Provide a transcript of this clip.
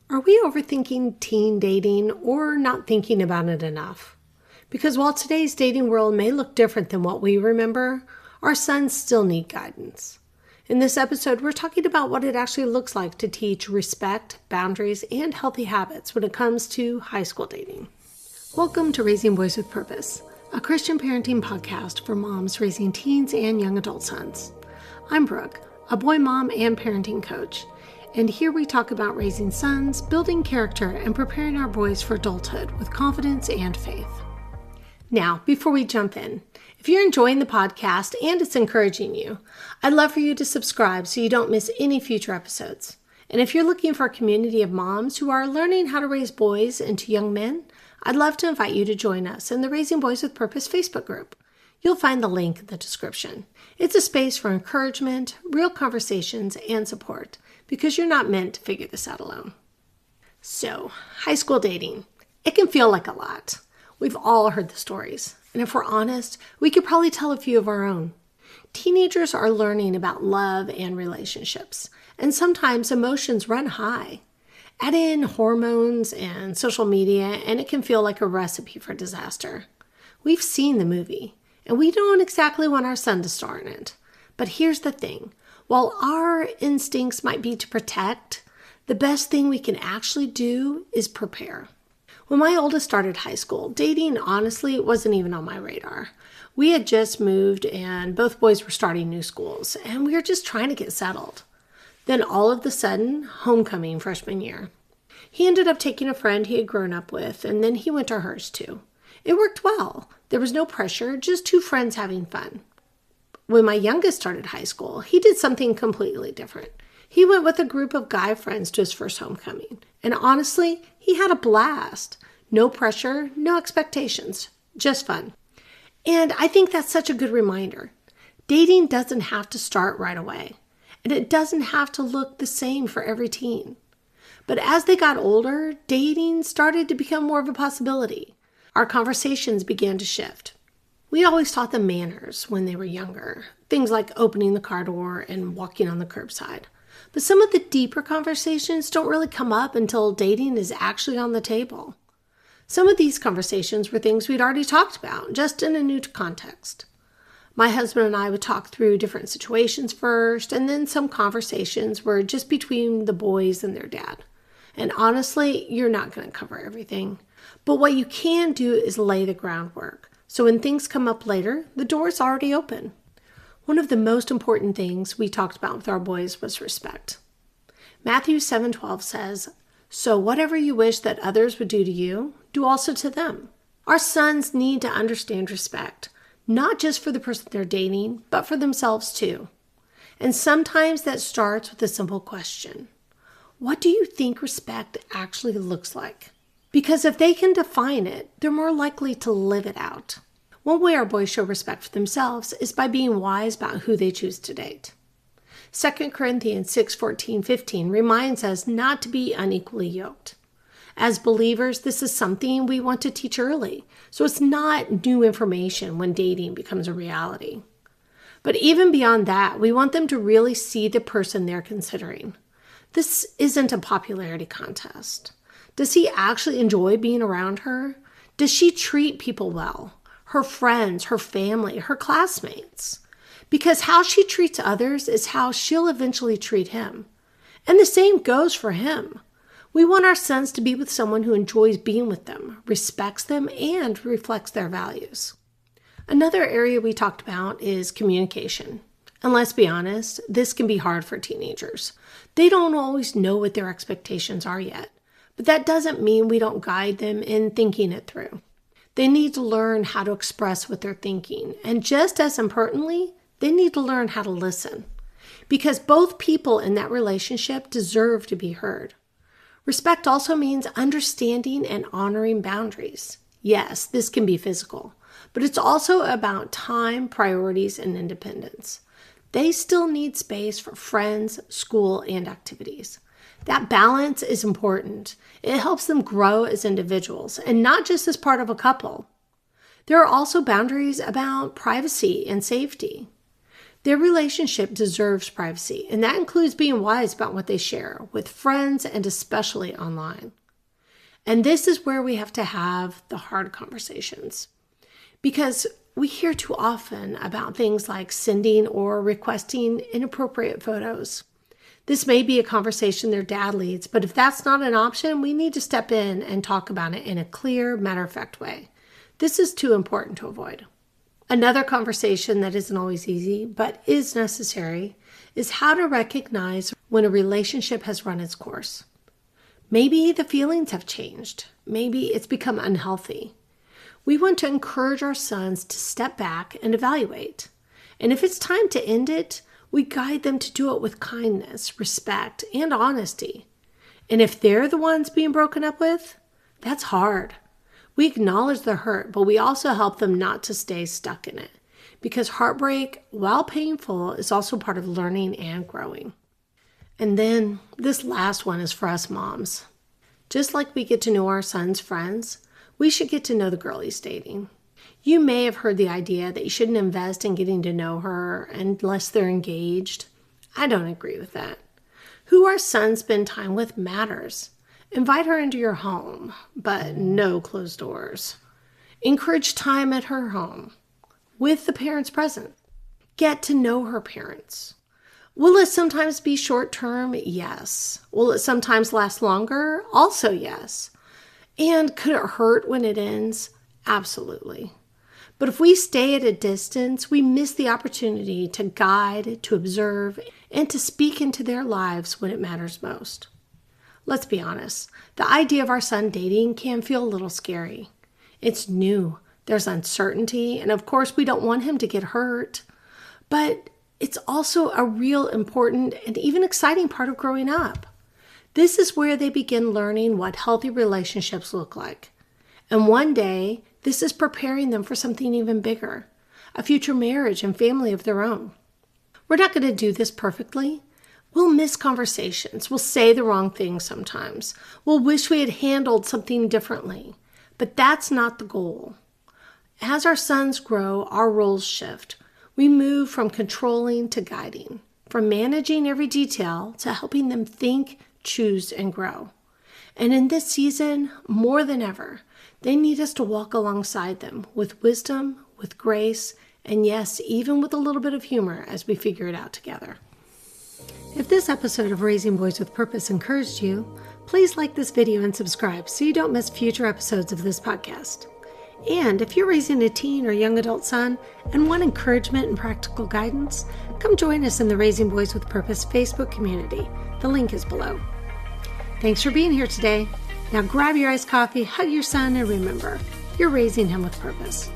Are we overthinking teen dating or not thinking about it enough? Because while today's dating world may look different than what we remember, our sons still need guidance. In this episode, we're talking about what it actually looks like to teach respect, boundaries, and healthy habits when it comes to high school dating. Welcome to Raising Boys with Purpose, a Christian parenting podcast for moms raising teens and young adult sons. I'm Brooke, a boy mom and parenting coach. And here we talk about raising sons, building character, and preparing our boys for adulthood with confidence and faith. Now, before we jump in, if you're enjoying the podcast and it's encouraging you, I'd love for you to subscribe so you don't miss any future episodes. And if you're looking for a community of moms who are learning how to raise boys into young men, I'd love to invite you to join us in the Raising Boys with Purpose Facebook group. You'll find the link in the description. It's a space for encouragement, real conversations, and support, because you're not meant to figure this out alone. So, high school dating. It can feel like a lot. We've all heard the stories, and if we're honest, we could probably tell a few of our own. Teenagers are learning about love and relationships, and sometimes emotions run high. Add in hormones and social media, and it can feel like a recipe for disaster. We've seen the movie, and we don't exactly want our son to star in it. But here's the thing. While our instincts might be to protect, the best thing we can actually do is prepare. When my oldest started high school, dating honestly wasn't even on my radar. We had just moved and both boys were starting new schools, and we were just trying to get settled. Then all of a sudden, homecoming freshman year. He ended up taking a friend he had grown up with, and then he went to hers too. It worked well. There was no pressure, just two friends having fun. When my youngest started high school, he did something completely different. He went with a group of guy friends to his first homecoming. And honestly, he had a blast. No pressure, no expectations, just fun. And I think that's such a good reminder. Dating doesn't have to start right away. And it doesn't have to look the same for every teen. But as they got older, dating started to become more of a possibility. Our conversations began to shift. We always taught them manners when they were younger, things like opening the car door and walking on the curbside. But some of the deeper conversations don't really come up until dating is actually on the table. Some of these conversations were things we'd already talked about, just in a new context. My husband and I would talk through different situations first, and then some conversations were just between the boys and their dad. And honestly, you're not going to cover everything. But what you can do is lay the groundwork. So when things come up later, the door's already open. One of the most important things we talked about with our boys was respect. Matthew 7:12 says, "So whatever you wish that others would do to you, do also to them." Our sons need to understand respect, not just for the person they're dating, but for themselves too. And sometimes that starts with a simple question. What do you think respect actually looks like? Because if they can define it, they're more likely to live it out. One way our boys show respect for themselves is by being wise about who they choose to date. 2 Corinthians 6:14-15 reminds us not to be unequally yoked. As believers, this is something we want to teach early, so it's not new information when dating becomes a reality. But even beyond that, we want them to really see the person they're considering. This isn't a popularity contest. Does he actually enjoy being around her? Does she treat people well? Her friends, her family, her classmates? Because how she treats others is how she'll eventually treat him. And the same goes for him. We want our sons to be with someone who enjoys being with them, respects them, and reflects their values. Another area we talked about is communication. And let's be honest, this can be hard for teenagers. They don't always know what their expectations are yet. But that doesn't mean we don't guide them in thinking it through. They need to learn how to express what they're thinking. And just as importantly, they need to learn how to listen. Because both people in that relationship deserve to be heard. Respect also means understanding and honoring boundaries. Yes, this can be physical, but it's also about time, priorities, and independence. They still need space for friends, school, and activities. That balance is important. It helps them grow as individuals and not just as part of a couple. There are also boundaries about privacy and safety. Their relationship deserves privacy, and that includes being wise about what they share with friends and especially online. And this is where we have to have the hard conversations, because we hear too often about things like sending or requesting inappropriate photos. This may be a conversation their dad leads, but if that's not an option, we need to step in and talk about it in a clear, matter-of-fact way. This is too important to avoid. Another conversation that isn't always easy, but is necessary, is how to recognize when a relationship has run its course. Maybe the feelings have changed. Maybe it's become unhealthy. We want to encourage our sons to step back and evaluate. And if it's time to end it, we guide them to do it with kindness, respect, and honesty. And if they're the ones being broken up with, that's hard. We acknowledge the hurt, but we also help them not to stay stuck in it. Because heartbreak, while painful, is also part of learning and growing. And then this last one is for us moms. Just like we get to know our son's friends, we should get to know the girl he's dating. You may have heard the idea that you shouldn't invest in getting to know her unless they're engaged. I don't agree with that. Who our sons spend time with matters. Invite her into your home, but no closed doors. Encourage time at her home with the parents present. Get to know her parents. Will it sometimes be short-term? Yes. Will it sometimes last longer? Also yes. And could it hurt when it ends? Absolutely. But if we stay at a distance, we miss the opportunity to guide, to observe, and to speak into their lives when it matters most. Let's be honest, the idea of our son dating can feel a little scary. It's new, there's uncertainty, and of course we don't want him to get hurt. But it's also a real important and even exciting part of growing up. This is where they begin learning what healthy relationships look like. And one day, this is preparing them for something even bigger, a future marriage and family of their own. We're not going to do this perfectly. We'll miss conversations. We'll say the wrong thing sometimes. We'll wish we had handled something differently. But that's not the goal. As our sons grow, our roles shift. We move from controlling to guiding, from managing every detail to helping them think, choose, and grow. And in this season, more than ever, they need us to walk alongside them with wisdom, with grace, and yes, even with a little bit of humor as we figure it out together. If this episode of Raising Boys with Purpose encouraged you, please like this video and subscribe so you don't miss future episodes of this podcast. And if you're raising a teen or young adult son and want encouragement and practical guidance, come join us in the Raising Boys with Purpose Facebook community. The link is below. Thanks for being here today. Now grab your iced coffee, hug your son, and remember, you're raising him with purpose.